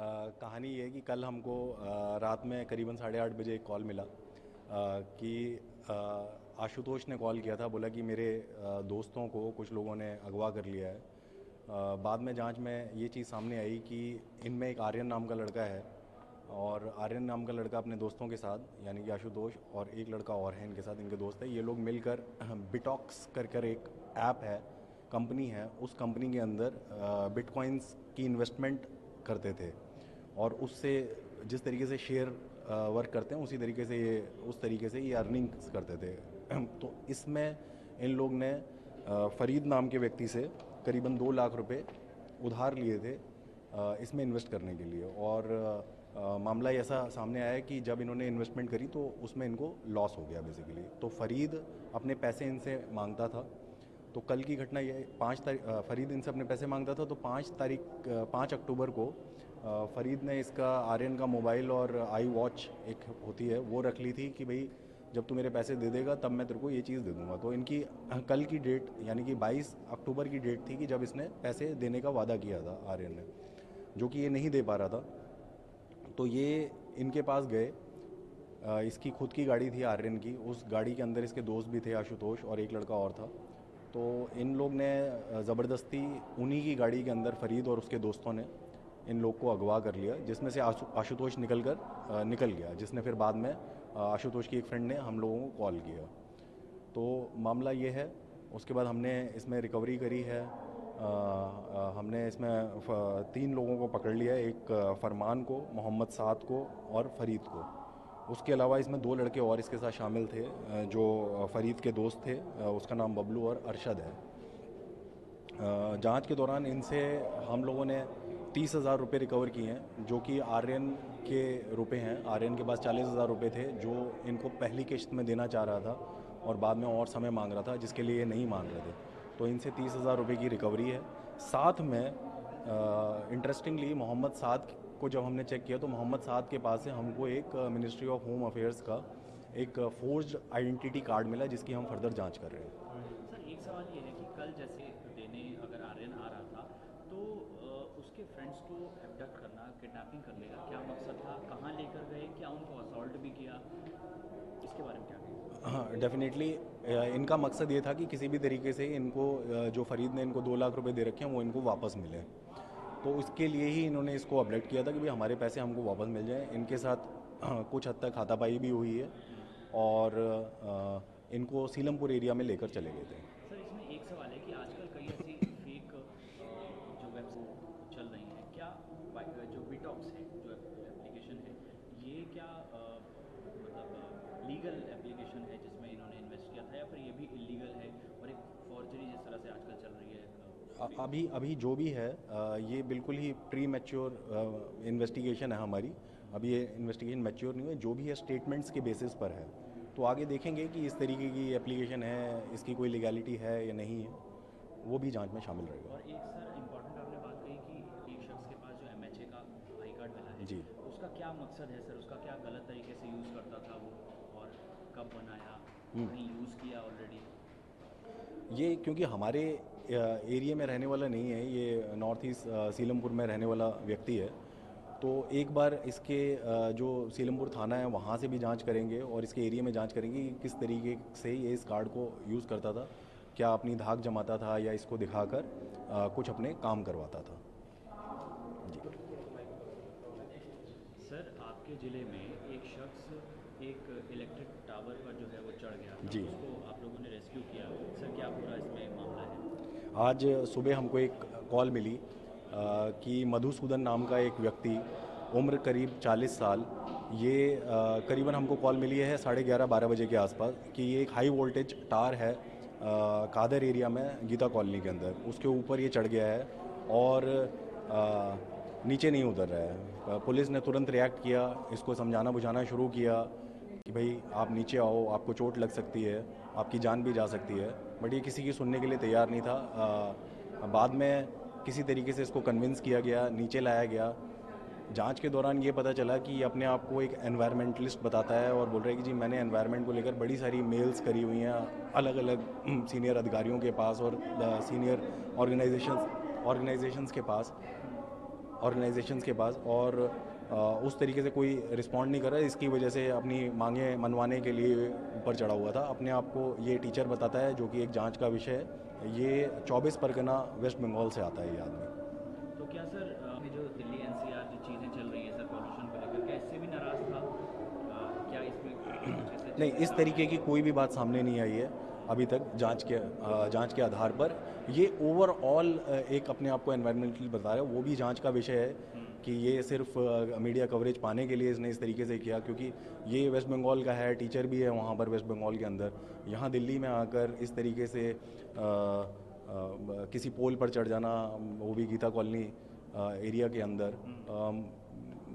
कहानी ये है कि कल हमको रात में करीबन 8:30 बजे एक कॉल मिला कि आशुतोष ने कॉल किया था। बोला कि मेरे दोस्तों को कुछ लोगों ने अगवा कर लिया है। बाद में जांच में ये चीज़ सामने आई कि इनमें एक आर्यन नाम का लड़का है और आर्यन नाम का लड़का अपने दोस्तों के साथ, यानी कि आशुतोष और एक लड़का और है इनके साथ, इनके दोस्त है, ये लोग मिलकर बिटॉक्स कर एक ऐप है, कंपनी है, उस कंपनी के अंदर बिटकॉइंस की इन्वेस्टमेंट करते थे और उससे जिस तरीके से शेयर वर्क करते हैं उस तरीके से ये अर्निंग्स करते थे। तो इसमें इन लोग ने फरीद नाम के व्यक्ति से करीबन 2 लाख रुपए उधार लिए थे इसमें इन्वेस्ट करने के लिए। और मामला ऐसा सामने आया कि जब इन्होंने इन्वेस्टमेंट करी तो उसमें इनको लॉस हो गया बेसिकली। तो फरीद अपने पैसे इनसे मांगता था। तो कल की घटना ये 5 तारीख फरीद इनसे अपने पैसे मांगता था। तो 5 अक्टूबर को फरीद ने इसका आर्यन का मोबाइल और आई वॉच एक होती है वो रख ली थी कि भाई जब तू मेरे पैसे दे देगा तब मैं तेरे को ये चीज़ दे दूंगा। तो इनकी कल की डेट यानी कि 22 अक्टूबर की डेट थी कि जब इसने पैसे देने का वादा किया था आर्यन ने, जो कि ये नहीं दे पा रहा था। तो ये इनके पास गए। इसकी खुद की गाड़ी थी आर्यन की, उस गाड़ी के अंदर इसके दोस्त भी थे, आशुतोष और एक लड़का और था। तो इन लोग ने ज़बरदस्ती उन्हीं की गाड़ी के अंदर फरीद और उसके दोस्तों ने इन लोग को अगवा कर लिया, जिसमें से आशुतोष निकल गया, जिसने फिर बाद में आशुतोष की एक फ्रेंड ने हम लोगों को कॉल किया। तो मामला ये है। उसके बाद हमने इसमें रिकवरी करी है। हमने इसमें 3 लोगों को पकड़ लिया, एक फरमान को, मोहम्मद साद को और फरीद को। उसके अलावा इसमें 2 लड़के और इसके साथ शामिल थे जो फरीद के दोस्त थे। उसका नाम बबलू और अरशद है। जांच के दौरान इनसे हम लोगों ने 30,000 रुपये रिकवर किए हैं, जो कि आर्यन के रुपए हैं। आर्यन के पास 40,000 रुपये थे जो इनको पहली किश्त में देना चाह रहा था और बाद में और समय मांग रहा था, जिसके लिए ये नहीं मान रहे थे। तो इनसे 30,000 रुपये की रिकवरी है। साथ में इंटरेस्टिंगली मोहम्मद साद को जब हमने चेक किया तो मोहम्मद साद के पास से हमको एक मिनिस्ट्री ऑफ होम अफेयर्स का एक फोर्ज्ड आइडेंटिटी कार्ड मिला, जिसकी हम फर्दर जांच कर रहे हैं। सर एक सवाल ये है कि कल जैसे देने अगर आर्यन आ रहा था तो उसके फ्रेंड्स को एबडक्ट करना, किडनैपिंग करने का क्या मकसद था? कहाँ लेकर गए? क्या उनको असॉल्ट भी किया? इसके बारे में क्या कहेंगे? हाँ, डेफिनेटली इनका मकसद ये था कि किसी भी तरीके से इनको जो फरीद ने इनको 2 लाख रुपए दे रखे हैं वो इनको वापस मिले। तो उसके लिए ही इन्होंने इसको अबडक्ट किया था कि भाई हमारे पैसे हमको वापस मिल जाएं। इनके साथ कुछ हद तक हाथापाई भी हुई है और इनको सीलमपुर एरिया में लेकर चले गए थे। सर इसमें एक सवाल है कि आजकल कई ऐसी फेक जो वेब चल रही हैं, क्या जो बिटॉक्स है, जो एप्लीकेशन है, ये क्या मतलब लीगल एप्लीकेशन है जिसमें इन्होंने इन्वेस्ट किया था, या फिर ये भी इलीगल है और एक फॉर्जरी जिस तरह से आजकल चल रही है? अभी जो भी है ये बिल्कुल ही प्री मैच्योर इन्वेस्टिगेशन है हमारी। अभी ये इन्वेस्टिगेशन मैच्योर नहीं है। जो भी है स्टेटमेंट्स के बेसिस पर है। तो आगे देखेंगे कि इस तरीके की एप्लीकेशन है, इसकी कोई लीगैलिटी है या नहीं है, वो भी जांच में शामिल रहेगा। और एक सर इम्पॉर्टेंट आपने बात कही कि एक शख्स के पास जो MHA का आई कार्ड मिला है, जी। उसका क्या मकसद है सर? उसका क्या गलत तरीके से यूज़ करता था वो, और कब बनाया, हम्म। कहीं यूज़ किया ऑलरेडी? ये क्योंकि हमारे एरिया में रहने वाला नहीं है, ये नॉर्थ ईस्ट सीलमपुर में रहने वाला व्यक्ति है। तो एक बार इसके जो सीलमपुर थाना है वहाँ से भी जांच करेंगे और इसके एरिया में जांच करेंगे कि किस तरीके से ये इस कार्ड को यूज़ करता था, क्या अपनी धाक जमाता था या इसको दिखाकर कुछ अपने काम करवाता था। जी। सर आपके ज़िले में एक शख्स एक इलेक्ट्रिक टावर पर जो है वो चढ़ गया था, जी। उसको आप लोगों ने रेस्क्यू किया। सर क्या पूरा इसमें मामला है? आज सुबह हमको एक कॉल मिली कि मधुसूदन नाम का एक व्यक्ति, उम्र करीब 40 साल, ये करीबन हमको कॉल मिली है 11:30-12 बजे के आसपास कि ये एक हाई वोल्टेज टार है कादर एरिया में, गीता कॉलोनी के अंदर, उसके ऊपर ये चढ़ गया है और नीचे नहीं उतर रहा है। पुलिस ने तुरंत रिएक्ट किया, इसको समझाना बुझाना शुरू किया कि भाई आप नीचे आओ, आपको चोट लग सकती है, आपकी जान भी जा सकती है। बट ये किसी की सुनने के लिए तैयार नहीं था। बाद में किसी तरीके से इसको कन्विंस किया गया, नीचे लाया गया। जांच के दौरान ये पता चला कि ये अपने आप को एक एनवायरमेंटलिस्ट बताता है और बोल रहा है कि जी मैंने एनवायरनमेंट को लेकर बड़ी सारी मेल्स करी हुई हैं अलग अलग सीनियर अधिकारियों के पास और सीनियर ऑर्गेनाइजेशंस के पास। ऑर्गेनाइजेशंस के पास, और उस तरीके से कोई रिस्पॉन्ड नहीं कर रहा है। इसकी वजह से अपनी मांगें मनवाने के लिए ऊपर चढ़ा हुआ था। अपने आप को ये टीचर बताता है, जो कि एक जांच का विषय है। ये 24 परगना वेस्ट बंगाल से आता है ये आदमी। तो क्या सर ये जो दिल्ली एनसीआर जो चीज़ें चल रही हैं सर पॉल्यूशन को लेकर, क्या इससे भी नाराज़ था? क्या इसमें कुछ ऐसे नहीं, इस तरीके की कोई भी बात सामने नहीं आई है अभी तक जांच के आधार पर। ये ओवरऑल एक अपने आप को एनवायरमेंटल बता रहा है, वो भी जांच का विषय है कि ये सिर्फ मीडिया कवरेज पाने के लिए इसने इस तरीके से किया, क्योंकि ये वेस्ट बंगाल का है, टीचर भी है वहाँ पर वेस्ट बंगाल के अंदर। यहाँ दिल्ली में आकर इस तरीके से किसी पोल पर चढ़ जाना, वो भी गीता कॉलोनी एरिया के अंदर,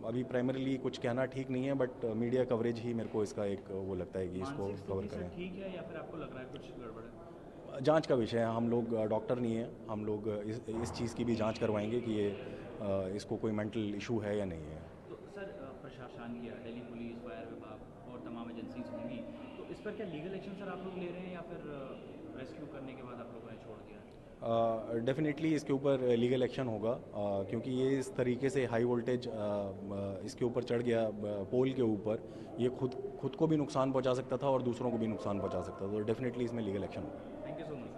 अभी प्राइमरीली कुछ कहना ठीक नहीं है, बट मीडिया कवरेज ही मेरे को इसका एक वो लगता है कि इसको मानसिक कवर स्थिति सर करें। ठीक है या फिर आपको लग रहा है कुछ गड़बड़ है? जांच का विषय है, हम लोग डॉक्टर नहीं हैं, हम लोग इस चीज़ की भी जांच करवाएंगे कि ये इसको कोई मेंटल इशू है या नहीं है। तो सर प्रशासन किया, दिल्ली पुलिस, फायर विभाग और तमाम एजेंसीज होंगी, तो इस पर क्या लीगल एक्शन सर आप लोग ले रहे हैं या फिर रेस्क्यू करने के बाद आप लोगों ने छोड़ दिया? डेफिनेटली इसके ऊपर लीगल एक्शन होगा, क्योंकि ये इस तरीके से हाई वोल्टेज इसके ऊपर चढ़ गया पोल के ऊपर। ये खुद को भी नुकसान पहुंचा सकता था और दूसरों को भी नुकसान पहुंचा सकता था, तो डेफिनेटली इसमें लीगल एक्शन होगा। Thank you so much.